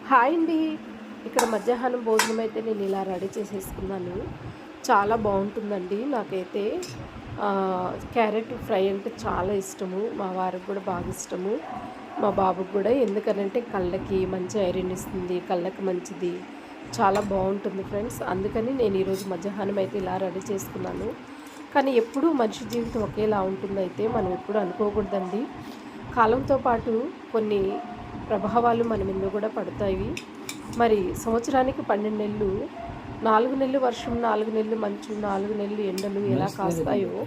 Hi అండి. ఇక్కడ మధ్యాహ్నం భోజనం అయితే నేను ఇలా రెడీ చేసేసుకున్నాను. చాలా బాగుంటుందండి. నాకైతే క్యారెట్ ఫ్రై అంటే చాలా ఇష్టము. మా వారికి కూడా బాగా ఇష్టము. మా బాబుకి కూడా. ఎందుకనంటే కళ్ళకి మంచి ఐరన్ ఇస్తుంది. కళ్ళకి మంచిది. చాలా బాగుంటుంది ఫ్రెండ్స్. అందుకని నేను ఈరోజు మధ్యాహ్నం అయితే ఇలా రెడీ చేసుకున్నాను. కానీ ఎప్పుడూ మనిషి జీవితం ఒకేలా ఉంటుందైతే మనం ఎప్పుడు అనుకోకూడదండి. కాలంతో పాటు కొన్ని ప్రభావాలు మన మీద కూడా పడతాయి. మరి సంవత్సరానికి 12 నెలలు, 4 నెలలు వర్షం, 4 నెలలు మంచు, 4 నెలలు ఎండలు ఎలా కాస్తాయో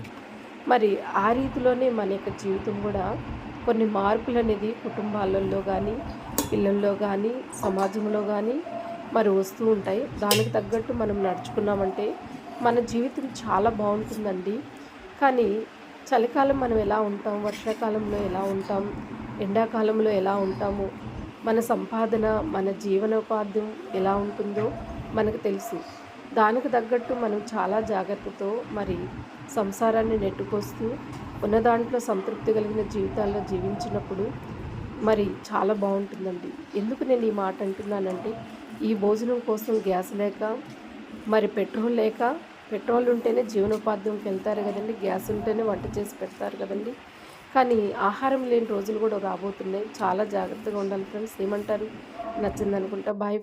మరి ఆ రీతిలోనే మన యొక్క జీవితం కూడా కొన్ని మార్పులు అనేది కుటుంబాలలో కానీ, పిల్లల్లో కానీ, సమాజంలో కానీ మరి వస్తూ ఉంటాయి. దానికి తగ్గట్టు మనం నడుచుకున్నామంటే మన జీవితం చాలా బాగుంటుందండి. కానీ చలికాలం మనం ఎలా ఉంటాం, వర్షాకాలంలో ఎలా ఉంటాం, ఎండాకాలంలో ఎలా ఉంటాము, మన సంపాదన, మన జీవనోపాధ్యం ఎలా ఉంటుందో మనకు తెలుసు. దానికి తగ్గట్టు మనం చాలా జాగ్రత్తతో మరి సంసారాన్ని నెట్టుకొస్తూ ఉన్న దాంట్లో సంతృప్తి కలిగిన జీవితాల్లో జీవించినప్పుడు మరి చాలా బాగుంటుందండి. ఎందుకు నేను ఈ మాట అంటున్నానంటే, ఈ భోజనం కోసం గ్యాస్ లేక, మరి పెట్రోల్ లేక, పెట్రోల్ ఉంటేనే జీవనోపాధ్యంకి వెళ్తారు కదండి, గ్యాస్ ఉంటేనే వంట చేసి పెడతారు కదండి. కానీ ఆహారం లేని రోజులు కూడా రాబోతున్నాయి. చాలా జాగ్రత్తగా ఉండాలి ఫ్రెండ్స్. ఏమంటారు? నచ్చిందనుకుంటా. బాయ్.